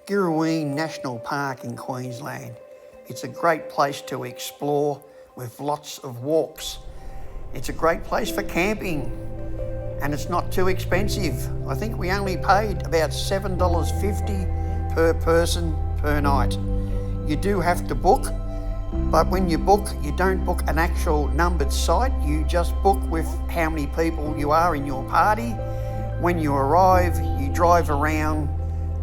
Girraween National Park in Queensland. It's a great place to explore with lots of walks. It's a great place for camping and it's not too expensive. I think we only paid about $7.50 per person per night. You do have to book, but when you book, you don't book an actual numbered site, you just book with how many people you are in your party. When you arrive, you drive around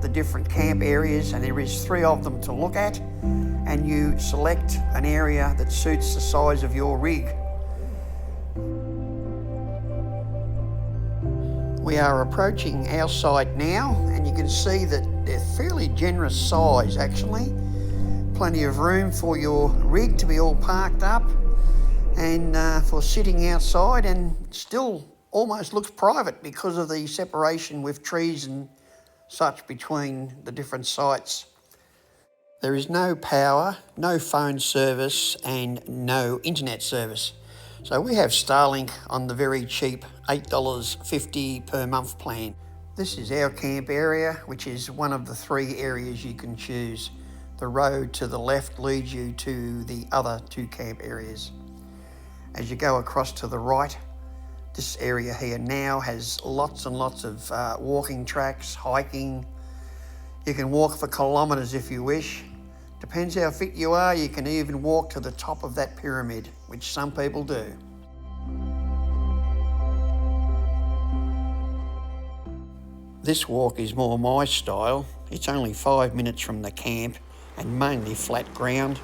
the different camp areas, and there is 3 of them to look at, and you select an area that suits the size of your rig. We are approaching our site now, and you can see that they're fairly generous size actually. Plenty of room for your rig to be all parked up and for sitting outside, and still almost looks private because of the separation with trees and such between the different sites. There is no power, no phone service and no internet service. So we have Starlink on the very cheap $8.50 per month plan. This is our camp area, which is one of the 3 areas you can choose. The road to the left leads you to the other 2 camp areas. As you go across to the right, this area here now has lots and lots of walking tracks, hiking. You can walk for kilometres if you wish. Depends how fit you are, you can even walk to the top of that pyramid, which some people do. This walk is more my style. It's only 5 minutes from the camp and mainly flat ground.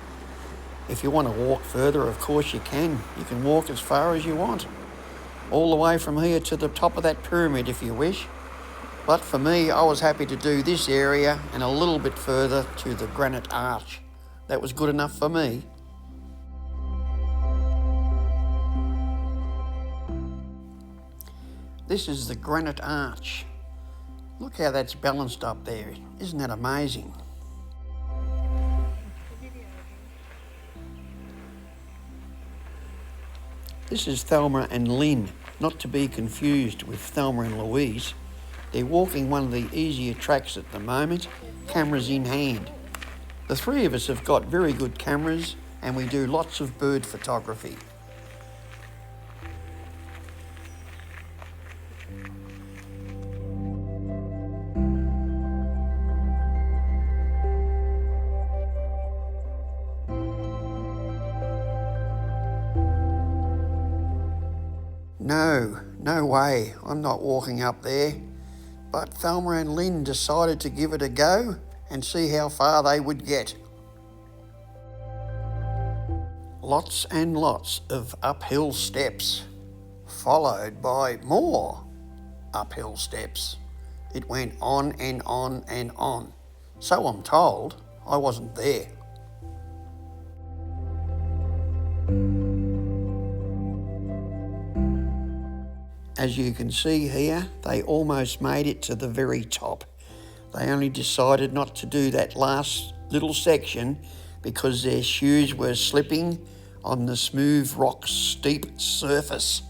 If you want to walk further, of course you can. You can walk as far as you want, all the way from here to the top of that pyramid if you wish. But for me, I was happy to do this area and a little bit further to the granite arch. That was good enough for me. This is the granite arch. Look how that's balanced up there. Isn't that amazing? This is Thelma and Lynn, not to be confused with Thelma and Louise. They're walking one of the easier tracks at the moment, cameras in hand. The 3 of us have got very good cameras and we do lots of bird photography. No way, I'm not walking up there. But Thelma and Lynn decided to give it a go and see how far they would get. Lots and lots of uphill steps, followed by more uphill steps. It went on and on and on. So I'm told. I wasn't there. As you can see here, they almost made it to the very top. They only decided not to do that last little section because their shoes were slipping on the smooth rock steep surface.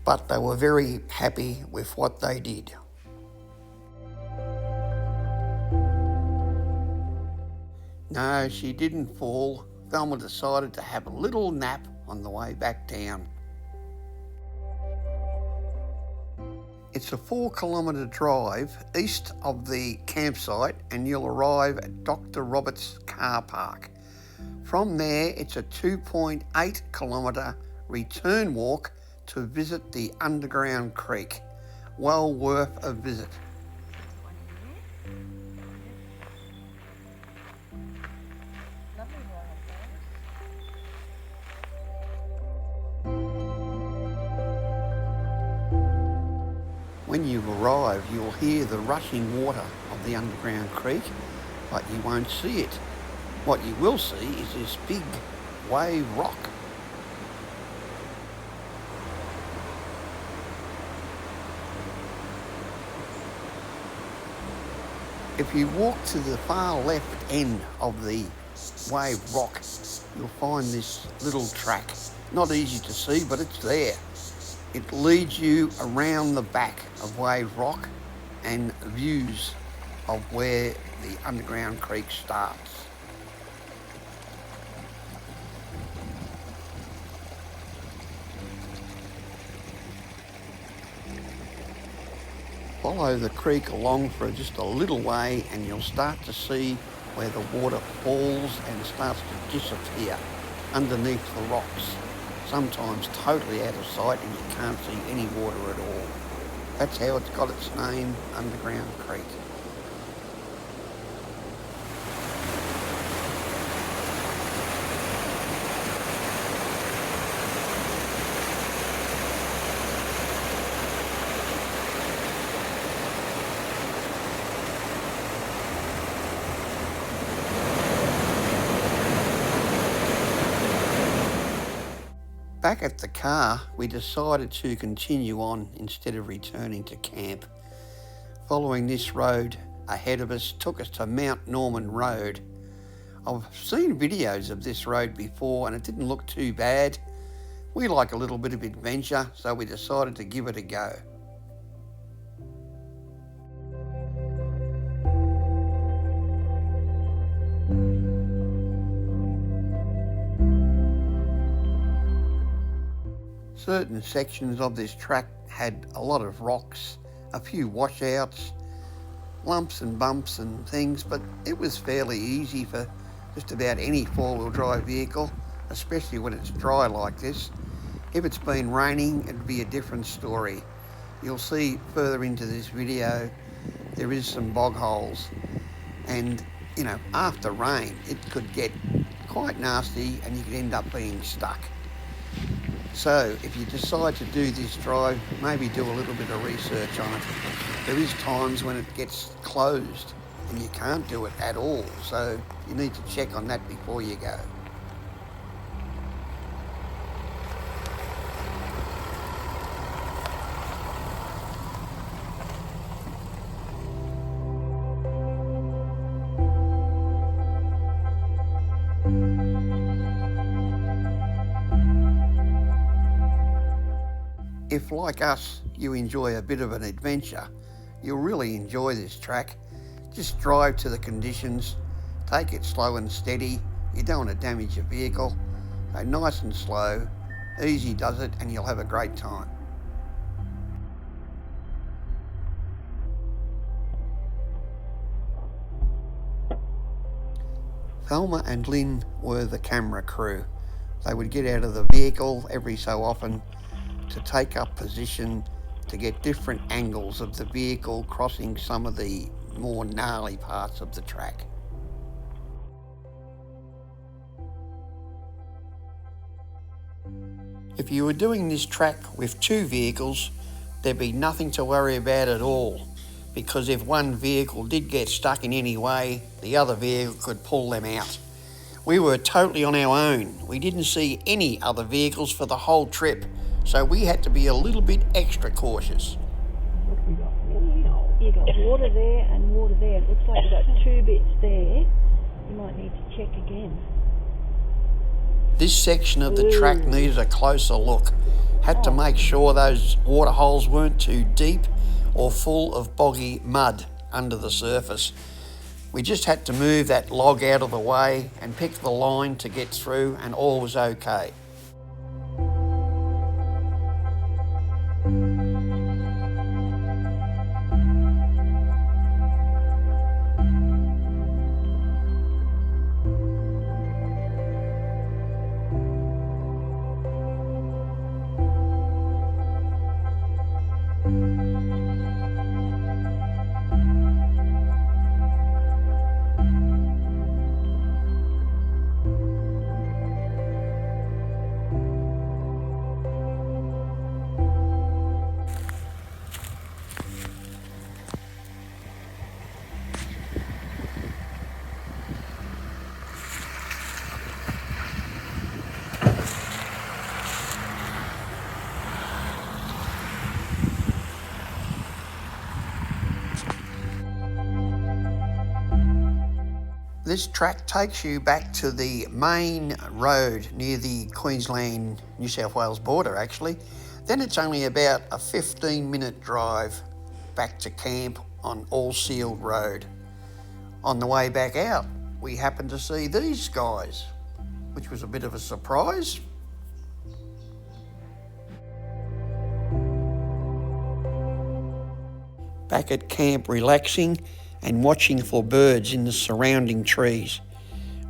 But they were very happy with what they did. No, she didn't fall. Thelma decided to have a little nap on the way back down. It's a 4-kilometre drive east of the campsite and you'll arrive at Dr. Roberts car park. From there, it's a 2.8-kilometre return walk to visit the underground creek. Well worth a visit. When you arrive, you'll hear the rushing water of the underground creek, but you won't see it. What you will see is this big wave rock. If you walk to the far left end of the wave rock, you'll find this little track. Not easy to see, but it's there. It leads you around the back of Wave Rock and views of where the underground creek starts. Follow the creek along for just a little way and you'll start to see where the water falls and starts to disappear underneath the rocks, sometimes totally out of sight and you can't see any water at all. That's how it's got its name, Underground Creek. Back at the car, we decided to continue on instead of returning to camp. Following this road ahead of us took us to Mount Norman Road. I've seen videos of this road before and it didn't look too bad. We like a little bit of adventure, so we decided to give it a go. Certain sections of this track had a lot of rocks, a few washouts, lumps and bumps and things, but it was fairly easy for just about any four-wheel drive vehicle, especially when it's dry like this. If it's been raining, it'd be a different story. You'll see further into this video, there is some bog holes, and you know, after rain, it could get quite nasty and you could end up being stuck. So if you decide to do this drive, maybe do a little bit of research on it. There is times when it gets closed and you can't do it at all, so you need to check on that before you go. If, like us, you enjoy a bit of an adventure, you'll really enjoy this track. Just drive to the conditions, take it slow and steady. You don't want to damage your vehicle. So nice and slow, easy does it, and you'll have a great time. Thelma and Lynn were the camera crew. They would get out of the vehicle every so often to take up position to get different angles of the vehicle crossing some of the more gnarly parts of the track. If you were doing this track with two vehicles, there'd be nothing to worry about at all, because if one vehicle did get stuck in any way, the other vehicle could pull them out. We were totally on our own. We didn't see any other vehicles for the whole trip, so we had to be a little bit extra cautious. You got water there and water there. It looks like you've got two bits there. You might need to check again. This section of the track needed a closer look. Had to make sure those water holes weren't too deep or full of boggy mud under the surface. We just had to move that log out of the way and pick the line to get through, and all was okay. This track takes you back to the main road near the Queensland-New South Wales border actually. Then it's only about a 15-minute drive back to camp on All Sealed Road. on the way back out, we happened to see these guys, which was a bit of a surprise. Back at camp relaxing and watching for birds in the surrounding trees.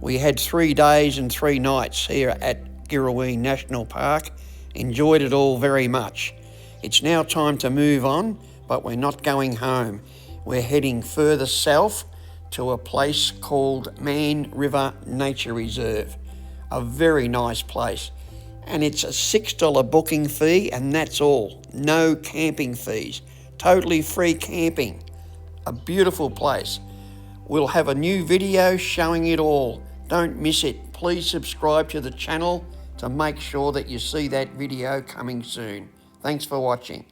We had 3 days and 3 nights here at Girraween National Park. Enjoyed it all very much. It's now time to move on, but we're not going home. We're heading further south to a place called Man River Nature Reserve. A very nice place. And it's a $6 booking fee, and that's all. No camping fees. Totally free camping. A beautiful place. We'll have a new video showing it all. Don't miss it. Please subscribe to the channel to make sure that you see that video coming soon. Thanks for watching.